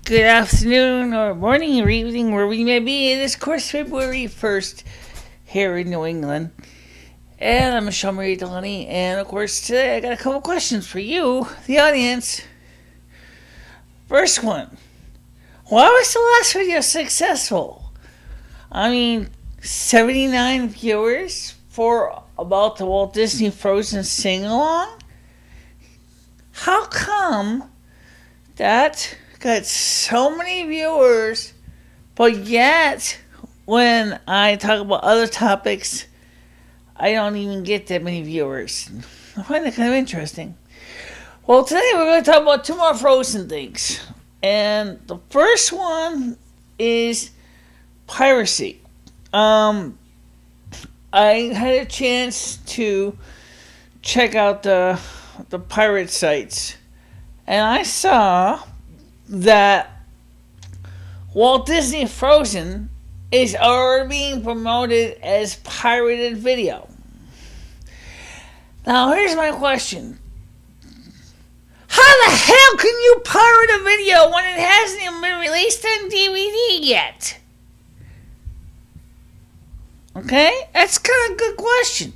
good afternoon, or morning, or evening, where we may be. It is, of course, February 1st here in New England. And I'm MicheleMarieDalene. And, of course, today I got a couple questions for you, the audience. First one. Why was the last video successful? I mean, 79 viewers for about the Walt Disney Frozen sing-along? How come that got so many viewers, but yet when I talk about other topics, I don't even get that many viewers? I find that kind of interesting. Well, today we're going to talk about two more Frozen things. And the first one is piracy. I had a chance to check out the pirate sites, and I saw that Walt Disney Frozen is already being promoted as pirated video. Now, here's my question. How the hell can you pirate a video when it hasn't even been released on DVD yet? Okay? That's kind of a good question.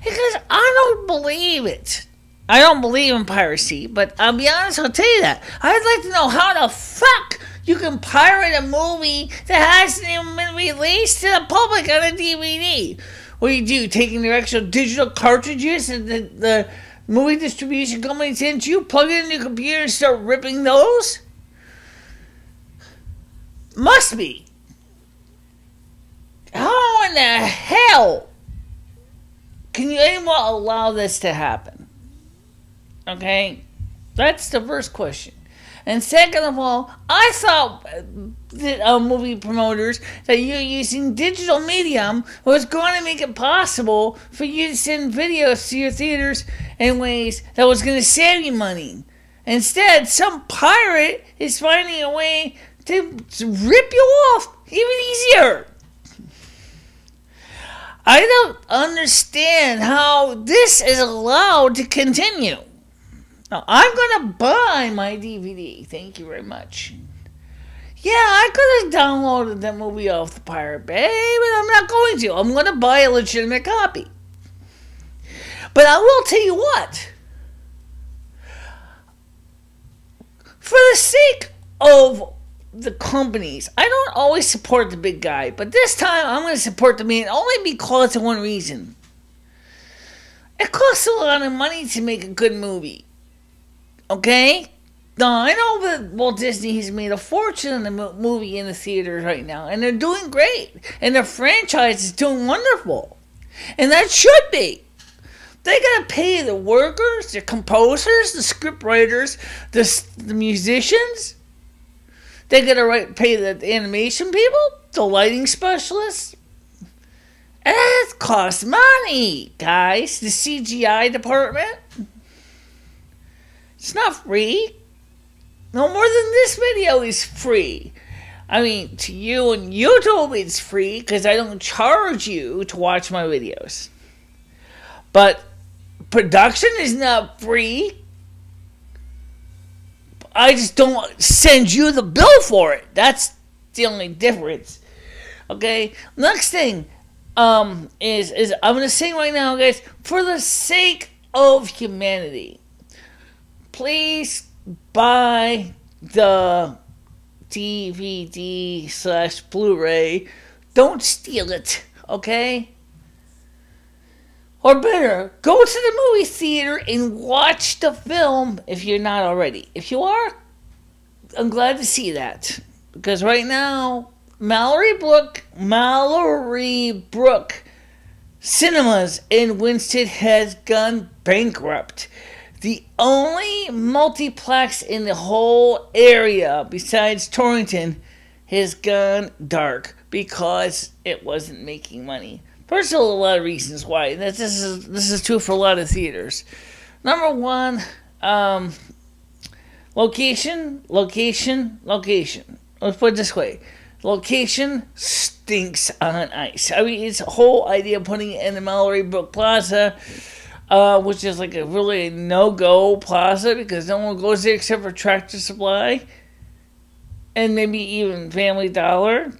Because I don't believe it. I don't believe in piracy, but I'll be honest, I'll tell you that. I'd like to know how the fuck you can pirate a movie that hasn't even been released to the public on a DVD. What do? Taking their actual digital cartridges and the movie distribution company sends you, plug it in your computer and start ripping those? Must be. How in the hell can you anymore allow this to happen? Okay, that's the first question. And second of all, I thought that movie promoters that you're using digital medium was going to make it possible for you to send videos to your theaters in ways that was going to save you money. Instead, some pirate is finding a way to rip you off even easier. I don't understand how this is allowed to continue. Now, I'm going to buy my DVD. Thank you very much. Yeah, I could have downloaded that movie off the Pirate Bay, but I'm not going to. I'm going to buy a legitimate copy. But I will tell you what. For the sake of the companies, I don't always support the big guy, but this time I'm going to support the man only because of one reason. It costs a lot of money to make a good movie. Okay? Now, I know that Walt Disney has made a fortune in the movie in the theaters right now, and they're doing great, and their franchise is doing wonderful, and that should be. They gotta pay the workers, the composers, the script writers, the musicians. They gotta pay the animation people, the lighting specialists. And that costs money, guys. The CGI department. It's not free. No more than this video is free. I mean, to you and YouTube it's free because I don't charge you to watch my videos. But production is not free. I just don't send you the bill for it. That's the only difference. Okay? Next thing is I'm going to sing right now, guys. For the sake of humanity, please buy the DVD/Blu-ray. Don't steal it, okay? Or better, go to the movie theater and watch the film if you're not already. If you are, I'm glad to see that. Because right now, Mallory Brook Cinemas in Winston has gone bankrupt. The only multiplex in the whole area, besides Torrington, has gone dark because it wasn't making money. First of all, a lot of reasons why. This is true for a lot of theaters. Number one, location. Let's put it this way. Location stinks on ice. I mean, it's a whole idea of putting it in the Mallory Brook Plaza, which is like a really no-go plaza because no one goes there except for Tractor Supply. and maybe even Family Dollar,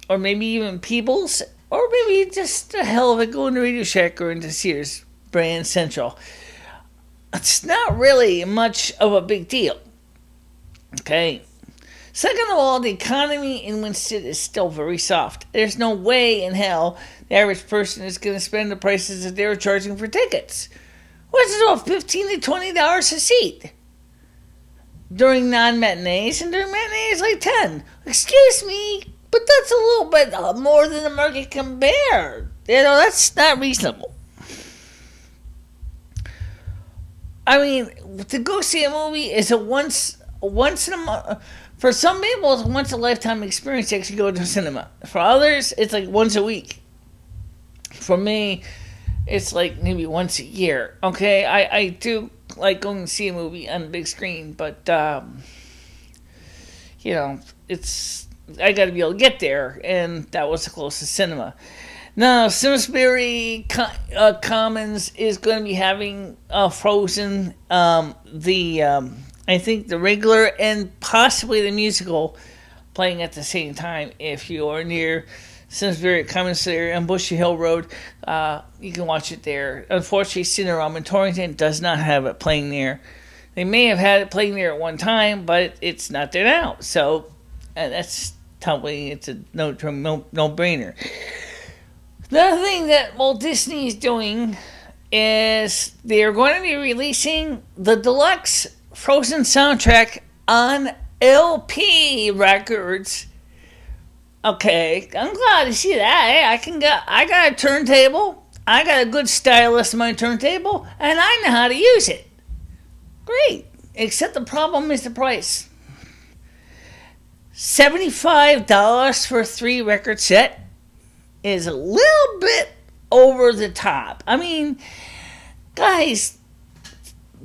or maybe even People's, or maybe just the hell of it going to Radio Shack or into Sears Brand Central. It's not really much of a big deal. Okay? Second of all, the economy in Winston is still very soft. There's no way in hell the average person is going to spend the prices that they're charging for tickets. What's it about $15 to $20 a seat? During non-matinees, and during matinees like 10. Excuse me, but that's a little bit more than the market can bear. You know, that's not reasonable. I mean, to go see a movie is a once in a month. For some people, it's a once in a lifetime experience to actually go to the cinema. For others, it's like once a week. For me, it's like maybe once a year. Okay, I do like going to see a movie on the big screen, but you know, I got to be able to get there, and that was the closest cinema. Now, Simsbury Commons is going to be having Frozen, I think the regular and possibly the musical playing at the same time. If you are near Simsbury Commons there on Bushy Hill Road, you can watch it there. Unfortunately, Cinerama in Torrington does not have it playing there. They may have had it playing there at one time, but it's not there now. So that's totally, it's a no-brainer. The other thing that Walt Disney is doing is they're going to be releasing the Deluxe Frozen soundtrack on LP records. Okay, I'm glad to see that. Hey, I got a turntable. I got a good stylus on my turntable, and I know how to use it. Great. Except the problem is the price. $75 for a 3-record set is a little bit over the top. I mean, guys,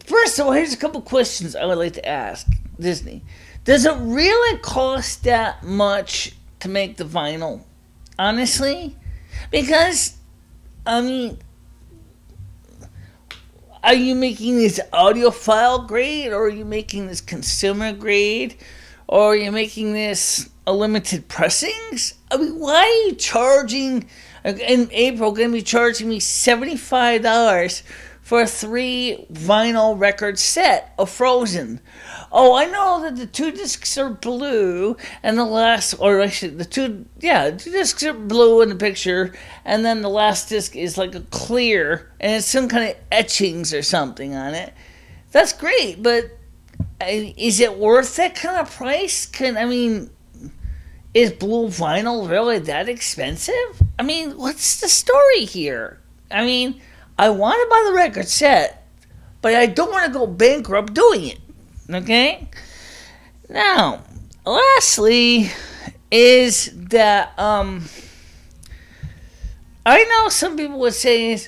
first of all, here's a couple questions I would like to ask Disney. Does it really cost that much to make the vinyl? Honestly? Because, I mean, are you making this audiophile grade, or are you making this consumer grade, or are you making this a limited pressings? I mean, why are you charging, in April, going to be charging me $75 for a 3 vinyl record set of Frozen? Oh, I know that the 2 discs are blue, and the last, or actually, the 2 discs are blue in the picture, and then the last disc is like a clear, and it's some kind of etchings or something on it. That's great, but is it worth that kind of price? Is blue vinyl really that expensive? I mean, what's the story here? I mean, I want to buy the record set, but I don't want to go bankrupt doing it. Okay? Now, lastly, is that, I know some people would say,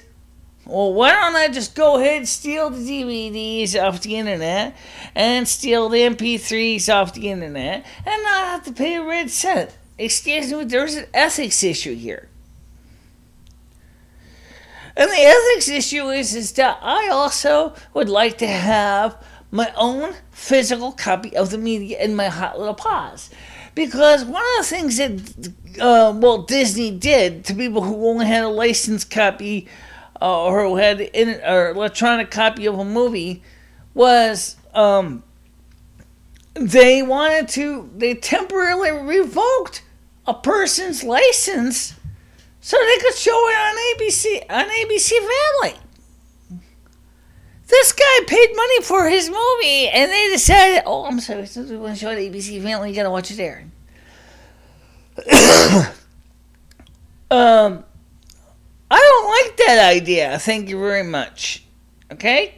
well, why don't I just go ahead and steal the DVDs off the internet and steal the MP3s off the internet and not have to pay a red cent? Excuse me, there's an ethics issue here. And the ethics issue is that I also would like to have my own physical copy of the media in my hot little paws. Because one of the things that Walt Disney did to people who only had a licensed copy or who had an electronic copy of a movie was they temporarily revoked a person's license so they could show it on ABC Family. This guy paid money for his movie, and they decided, oh, I'm sorry, since we want to show it ABC Family, you gotta watch it there. I don't like that idea. Thank you very much. Okay?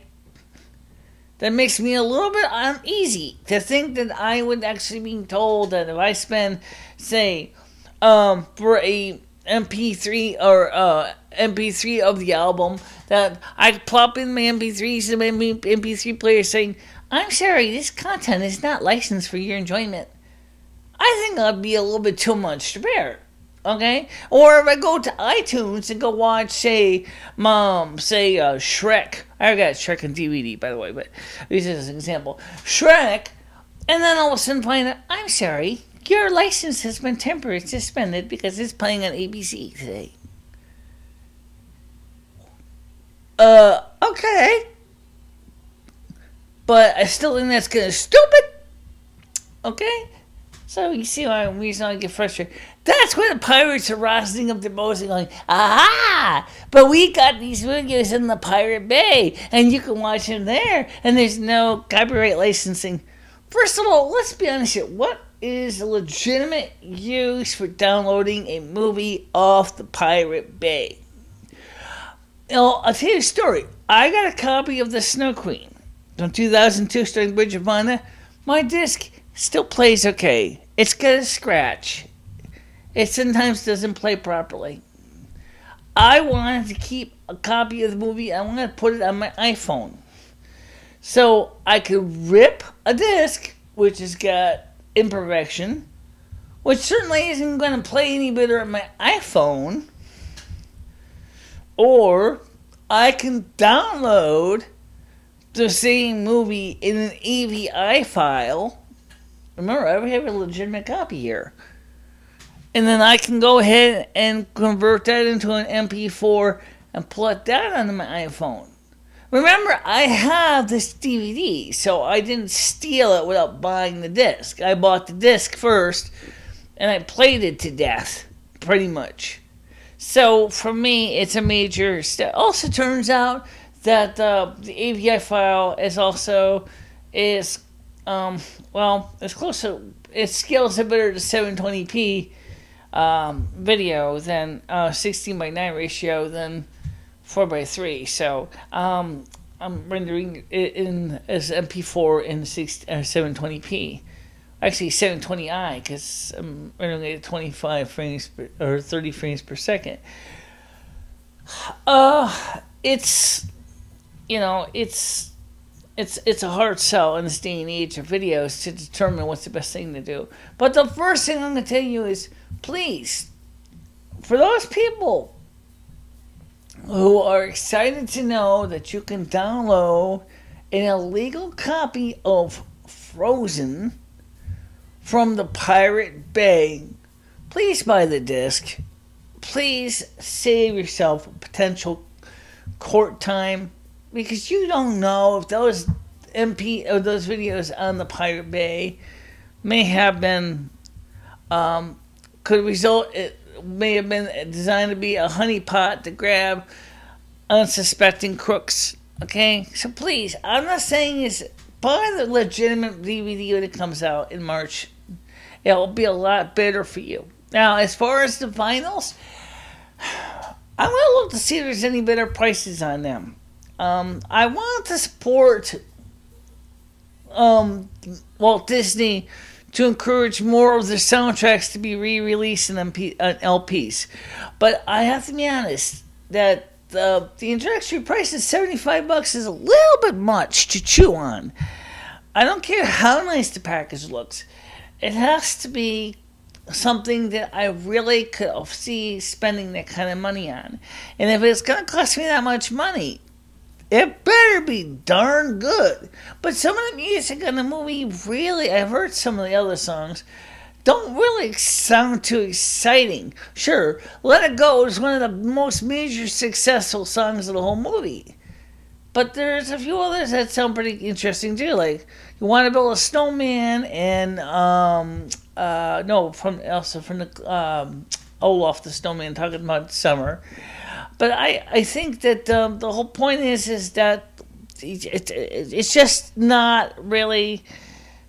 That makes me a little bit uneasy to think that I would actually be told that if I spend, say, for a MP3 or MP3 of the album, that I plop in my MP3s and my MP3 player saying, I'm sorry, this content is not licensed for your enjoyment. I think that'd be a little bit too much to bear. Okay? Or if I go to iTunes and go watch, say, Shrek. I got Shrek on DVD, by the way, but this is an example. Shrek, And then all of a sudden find out, I'm sorry, your license has been temporarily suspended because it's playing on ABC today. Okay. But I still think that's kind of stupid. Okay? So you see why reason I get frustrated. That's when the pirates are rising up their boats and going, aha! But we got these videos in the Pirate Bay, and you can watch them there, and there's no copyright licensing. First of all, let's be honest here. What is a legitimate use for downloading a movie off the Pirate Bay? You know, I'll tell you a story. I got a copy of The Snow Queen from 2002 starring Bridget Fonda. My disc still plays okay. It's got a scratch. It sometimes doesn't play properly. I wanted to keep a copy of the movie. I wanted to put it on my iPhone. So I could rip a disc, which has got imperfection, which certainly isn't going to play any better on my iPhone. Or I can download the same movie in an AVI file. Remember, I have a legitimate copy here. And then I can go ahead and convert that into an MP4 and plug that onto my iPhone. Remember, I have this DVD, so I didn't steal it without buying the disc. I bought the disc first, and I played it to death, pretty much. So, for me, it's a major step. Also turns out that the AVI file is also, it's close to, it scales a better to 720p video than 16:9 ratio than 4:3. So I'm rendering it in as MP4 in 720p. Actually 720i because I'm rendering it at 25 frames or 30 frames per second. It's a hard sell in this day and age of videos to determine what's the best thing to do. But the first thing I'm going to tell you is, please, for those people who are excited to know that you can download an illegal copy of Frozen from the Pirate Bay, please buy the disc. Please save yourself potential court time, because you don't know if those those videos on the Pirate Bay may have been it may have been designed to be a honeypot to grab unsuspecting crooks. Okay, so please, I'm not saying it's buy the legitimate DVD when it comes out in March. It'll be a lot better for you. Now, as far as the vinyls, I'm going to look to see if there's any better prices on them. I want to support Walt Disney to encourage more of their soundtracks to be re-released in LPs. But I have to be honest that the introductory price of $75 is a little bit much to chew on. I don't care how nice the package looks. It has to be something that I really could see spending that kind of money on. And if it's going to cost me that much money, it better be darn good. But some of the music in the movie really, I've heard some of the other songs, don't really sound too exciting. Sure, Let It Go is one of the most major successful songs of the whole movie. But there's a few others that sound pretty interesting too, like You Want to Build a Snowman and from the Olaf the Snowman, talking about summer. But I think that the whole point is that it's just not really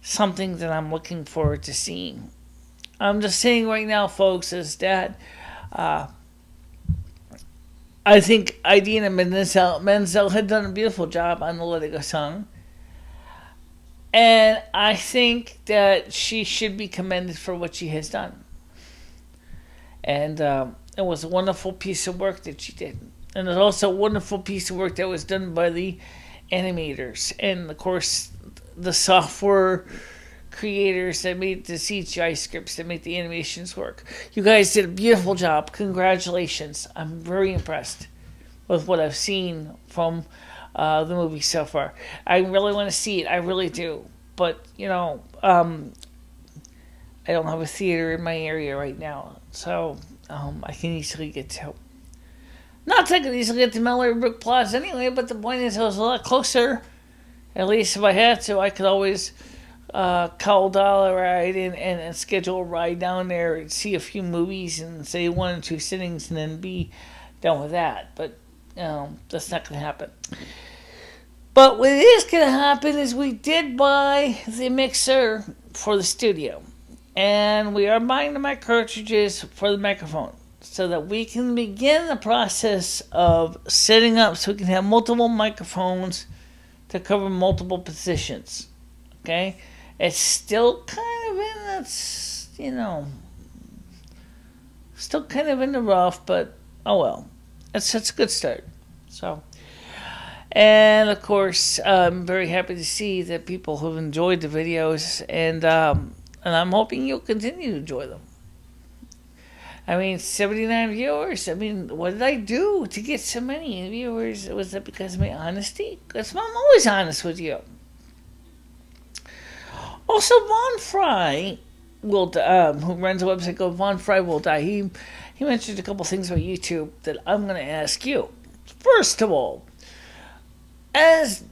something that I'm looking forward to seeing. I'm just saying right now, folks, is that I think Idina Menzel had done a beautiful job on the Let It Go song. And I think that she should be commended for what she has done. And it was a wonderful piece of work that she did. And it was also a wonderful piece of work that was done by the animators. And, of course, the software creators that made the CGI scripts that make the animations work. You guys did a beautiful job. Congratulations. I'm very impressed with what I've seen from the movie so far. I really want to see it. I really do. but, you know, I don't have a theater in my area right now, so I can easily get to. Not that I could easily get to Mallory Brook Plaza anyway, but the point is it was a lot closer. At least if I had to, I could always call dollar ride and schedule a ride down there and see a few movies and say 1 or 2 sittings and then be done with that. But, that's not going to happen. But what is going to happen is we did buy the mixer for the studio. And we are buying the mic cartridges for the microphone so that we can begin the process of setting up so we can have multiple microphones to cover multiple positions. Okay? It's still kind of in that, you know, still kind of in the rough, but oh well. That's a good start. So, and of course, I'm very happy to see that people have enjoyed the videos, and I'm hoping you'll continue to enjoy them. I mean, 79 viewers. I mean, what did I do to get so many viewers? Was that because of my honesty? Because I'm always honest with you. Also, Von Fry will, who runs a website called Von Fry Will Die. He mentioned a couple things about YouTube that I'm going to ask you. First of all, as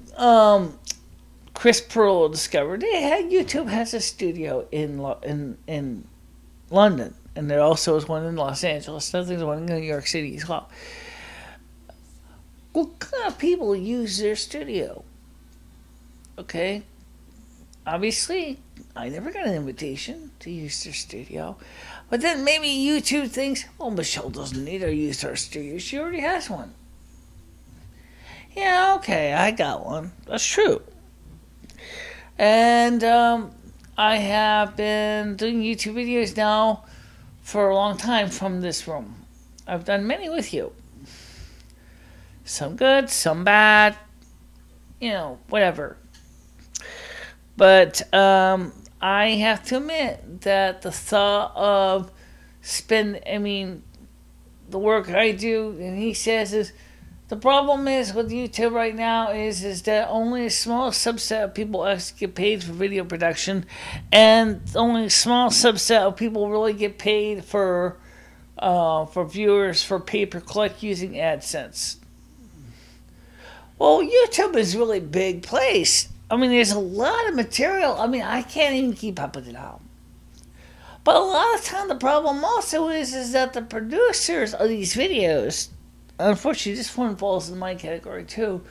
Chris Pearl discovered, YouTube has a studio in London, and there also is one in Los Angeles. There's one in New York City as well. What kind of people use their studio? Okay, obviously, I never got an invitation to use their studio, but then maybe YouTube thinks, "Oh, Michelle doesn't need to use our studio; she already has one." Yeah, okay, I got one. That's true. And I have been doing YouTube videos now for a long time from this room. I've done many with you. Some good, some bad, you know, whatever. But I have to admit that the thought of the work I do, and he says is, the problem is with YouTube right now is that only a small subset of people actually get paid for video production, and only a small subset of people really get paid for viewers for pay-per-click using AdSense. Well, YouTube is a really big place. I mean, there's a lot of material. I mean, I can't even keep up with it all. But a lot of time the problem also is that the producers of these videos, unfortunately, this one falls in my category too,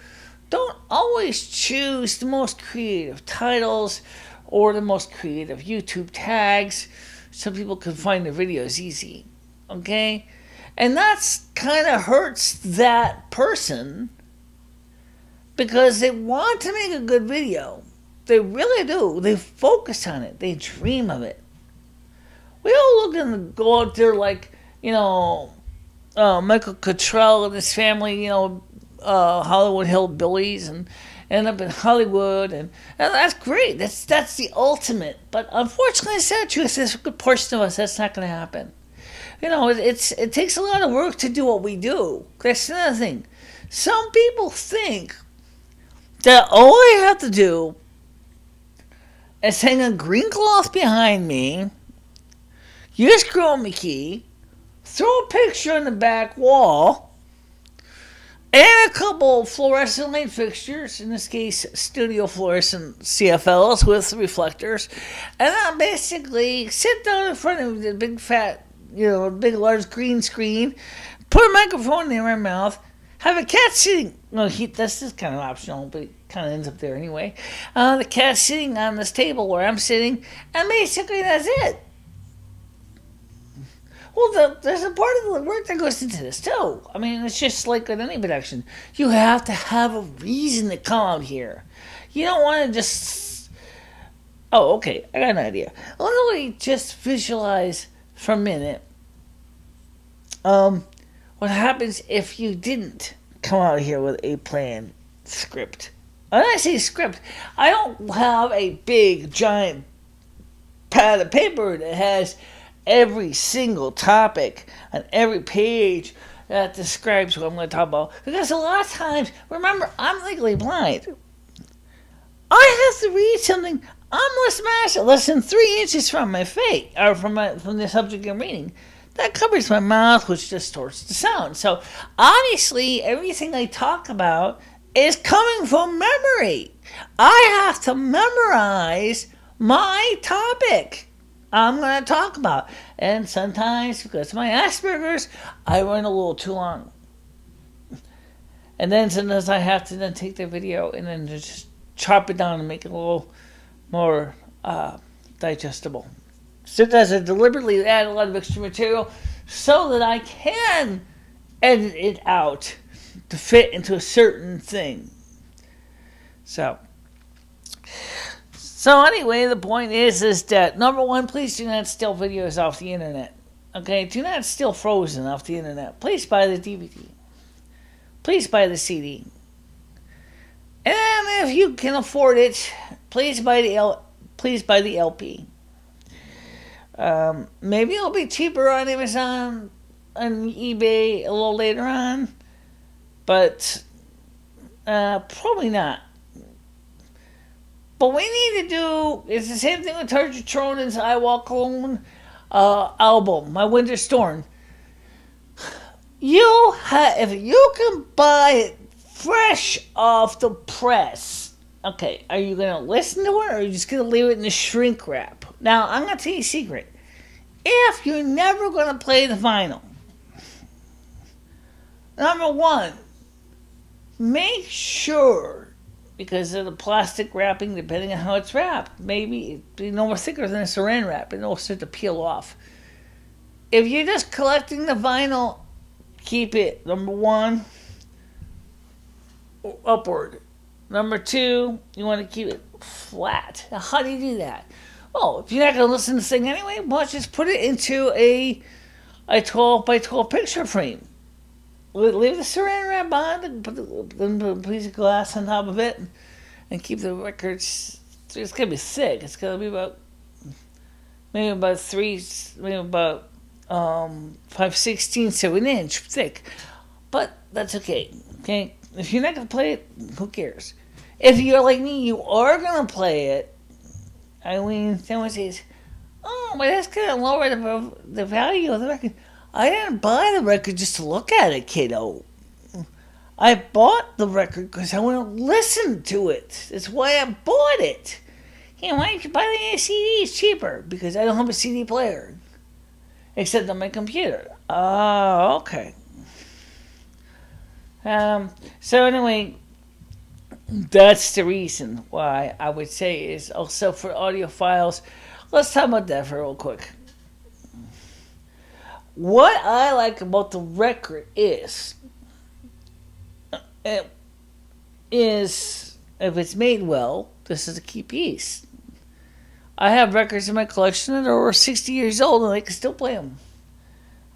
don't always choose the most creative titles or the most creative YouTube tags so people can find the videos easy. Okay? And that's kind of hurts that person because they want to make a good video. They really do. They focus on it. They dream of it. We all look and go out there like, you know, Michael Cottrell and his family, you know, Hollywood hillbillies, and end up in Hollywood, and that's great. That's the ultimate. But unfortunately, it's sad truth. There's a good portion of us that's not going to happen. You know, it takes a lot of work to do what we do. That's another thing. Some people think that all I have to do is hang a green cloth behind me, use chroma key, throw a picture on the back wall, and a couple fluorescent light fixtures, in this case, studio fluorescent CFLs with reflectors, and I'll basically sit down in front of the big fat, you know, big large green screen, put a microphone in my mouth, have a cat sitting, no, this is kind of optional, but it kind of ends up there anyway, the cat sitting on this table where I'm sitting, and basically that's it. Well, there's a part of the work that goes into this, too. I mean, it's just like with any production. You have to have a reason to come out here. You don't want to just... Oh, okay, I got an idea. Literally just visualize for a minute what happens if you didn't come out here with a planned script. When I say script, I don't have a big, giant pad of paper that has every single topic on every page that describes what I'm going to talk about. Because a lot of times, remember, I'm legally blind. I have to read something I'm less than 3 inches from my face, or from the subject I'm reading. That covers my mouth, which distorts the sound. So obviously, everything I talk about is coming from memory. I have to memorize my topic I'm going to talk about. And sometimes, because of my Asperger's, I run a little too long. And then sometimes I have to then take the video and then just chop it down and make it a little more digestible. Sometimes I deliberately add a lot of extra material so that I can edit it out to fit into a certain thing. So anyway, the point is that, number one, please do not steal videos off the internet. Okay, do not steal Frozen off the internet. Please buy the DVD. Please buy the CD. And if you can afford it, please buy the LP. Maybe it'll be cheaper on Amazon and eBay a little later on, but probably not. But what we need to do is the same thing with Torture Tronin's I Walk Alone album, My Winter Storm. If you can buy it fresh off the press, okay, are you going to listen to it, or are you just going to leave it in the shrink wrap? Now, I'm going to tell you a secret. If you're never going to play the vinyl, number one, make sure, because of the plastic wrapping, depending on how it's wrapped, maybe it'll be no more thicker than a saran wrap, and it'll start to peel off. If you're just collecting the vinyl, keep it, number one, upward. Number two, you want to keep it flat. Now, how do you do that? Well, if you're not going to listen to this thing anyway, well, just put it into a 12 by 12 picture frame. Leave the saran wrap on, and put a piece of glass on top of it, and keep the records. It's going to be thick. It's going to be about 5/16 of an inch thick. But that's okay. Okay? If you're not going to play it, who cares? If you're like me, you are going to play it. I mean, someone says, oh, but that's going to lower the value of the record. I didn't buy the record just to look at it, kiddo. I bought the record because I want to listen to it. That's why I bought it. Hey, why don't you buy the CD? It's cheaper. Because I don't have a CD player. Except on my computer. Oh, okay. So anyway, that's the reason why I would say is also for audio files. Let's talk about that for real quick. What I like about the record is if it's made well, this is a key piece. I have records in my collection that are over 60 years old and I can still play them.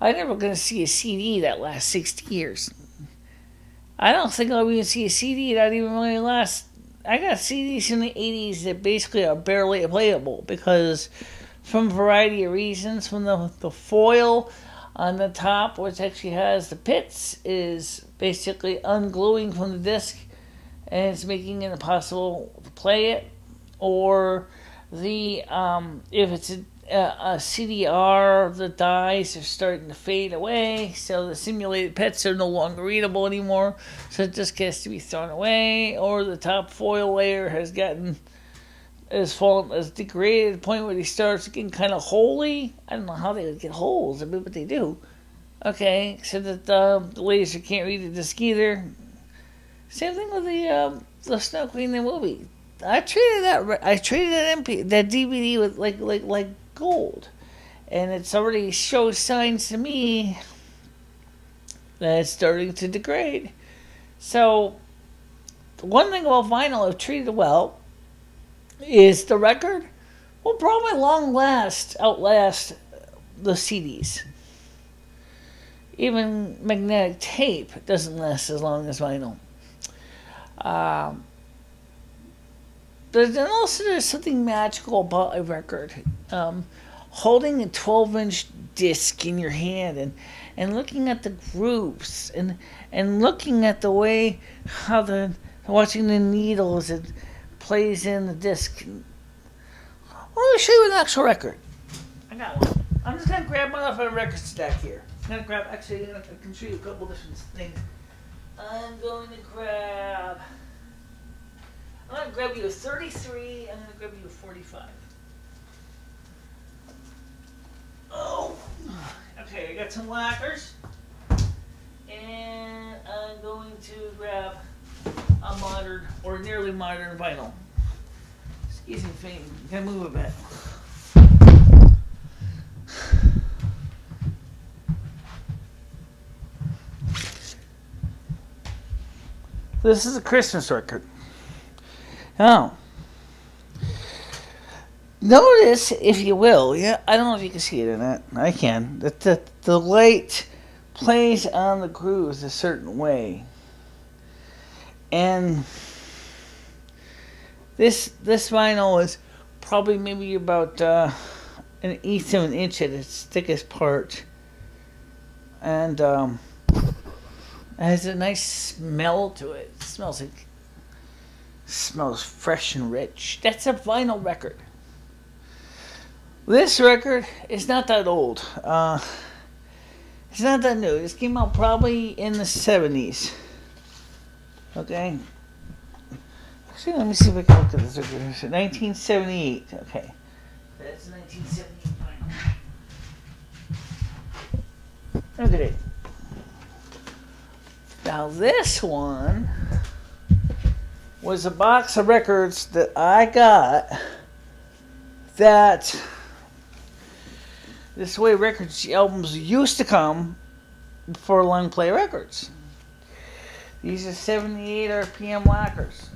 I'm never going to see a CD that lasts 60 years. I don't think I'll even see a CD that even really lasts. I got CDs in the 80s that basically are barely playable because, from a variety of reasons, from the foil on the top, which actually has the pits, is basically ungluing from the disc and it's making it impossible to play it, or the if it's a CDR, the dies are starting to fade away, so the simulated pits are no longer readable anymore, so it just gets to be thrown away, or the top foil layer has degraded to the point where it starts getting kind of holy. I don't know how they would get holes, but they do. Okay, so that the laser can't read the disc either. Same thing with the Snow Queen the movie. I treated that DVD with like gold, and it's already shows signs to me that it's starting to degrade. So the one thing about vinyl I've treated well is the record will probably outlast the CDs. Even magnetic tape doesn't last as long as vinyl. But then also there's something magical about a record. Holding a 12-inch disc in your hand and looking at the grooves and looking at the way how watching the needles it plays in the disc. Let me show you an actual record. I got one. I'm just gonna grab one off a record stack here. I'm gonna grab. Actually, I can show you a couple different things. I'm going to grab you a 33. I'm gonna grab you a 45. Oh, okay. I got some lacquers, and I'm going to grab a modern or nearly modern vinyl. Excuse me, Fame. Can I move a bit? This is a Christmas record. Now, notice, if you will, yeah, I don't know if you can see it in it. I can. That the light plays on the grooves a certain way, and this vinyl is probably maybe about an eighth of an inch at its thickest part, and it has a nice smell to it. It smells fresh and rich. That's a vinyl record. This record is not that old. It's not that new. This came out probably in the 70s. Okay. Actually, let me see if I can look at this record. 1978. Okay. That's 1978 vinyl. Look at it. Now this one was a box of records that I got that this way records albums used to come for long play records. These are 78 RPM lacquers.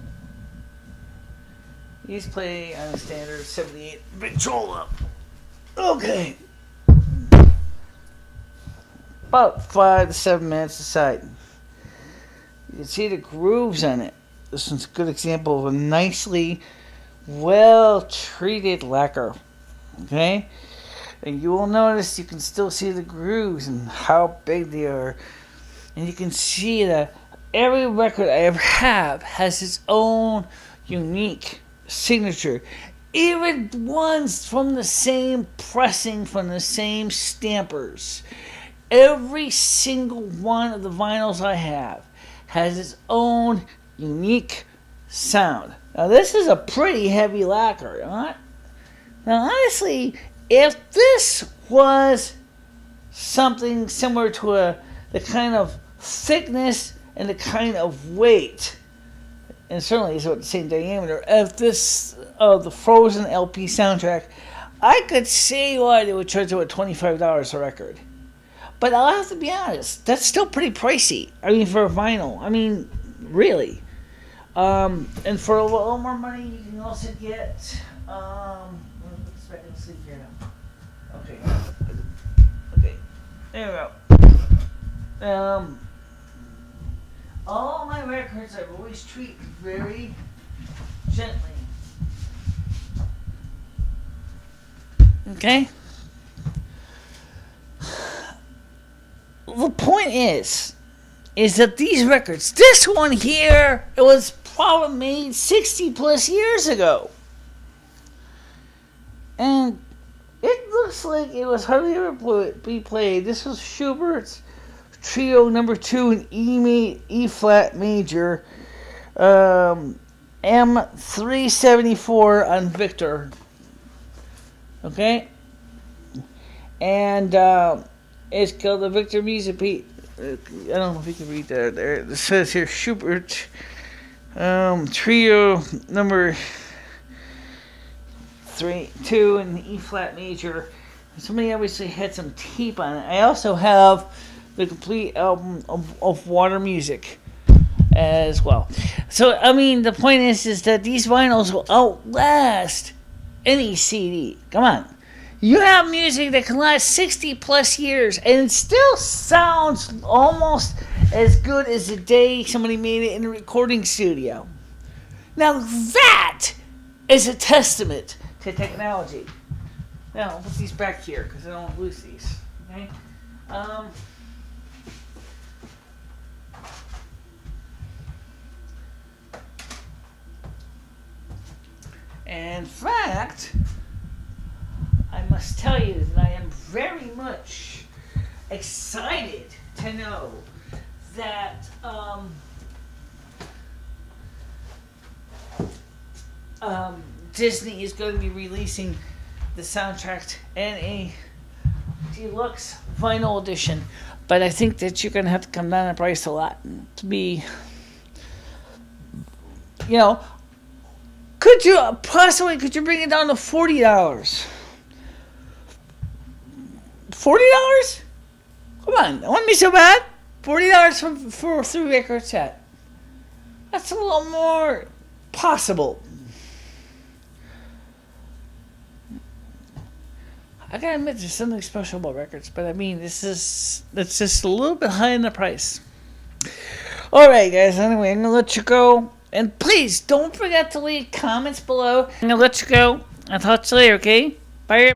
These play on a standard 78 big roll up. Okay. About 5 to 7 minutes aside. You can see the grooves on it. This one's a good example of a nicely well-treated lacquer. Okay? And you will notice you can still see the grooves and how big they are. And you can see that every record I ever have has its own unique signature. Even ones from the same pressing, from the same stampers. Every single one of the vinyls I have has its own unique sound. Now this is a pretty heavy lacquer, right? Now honestly, if this was something similar to the kind of thickness and the kind of weight, and certainly it's about the same diameter, if this the Frozen LP soundtrack, I could see why they would charge about $25 a record. But I'll have to be honest, that's still pretty pricey. I mean, for a vinyl. I mean, really. And for a little more money, you can also get. Let's back and sleep here now. Okay. Okay. There we go. All my records I've always treated very gently. Okay? The point is that these records, this one here, it was probably made 60 plus years ago. And it looks like it was hardly ever be played. This was Schubert's Trio Number 2 in E flat major, M374 on Victor. Okay? And it's called the Victor Music Beat. I don't know if you can read that there. It says here Schubert Trio Number 2 in the E flat major. Somebody obviously had some tape on it. I also have the complete album of Water Music as well. So I mean, the point is that these vinyls will outlast any CD. Come on. You have music that can last 60 plus years and it still sounds almost as good as the day somebody made it in a recording studio. Now that is a testament to technology. Now I'll put these back here because I don't want to lose these. Okay. In fact, I must tell you that I am very much excited to know that Disney is going to be releasing the soundtrack in a deluxe vinyl edition. But I think that you're going to have to come down in price a lot to be, you know, could you bring it down to $40? $40? Come on, it wouldn't be so bad. $40 for a 3-record set. That's a little more possible. I gotta admit, there's something special about records, but I mean, it's just a little bit high in the price. Alright, guys, anyway, I'm gonna let you go. And please, don't forget to leave comments below. I'm gonna let you go. I'll talk to you later, okay? Bye.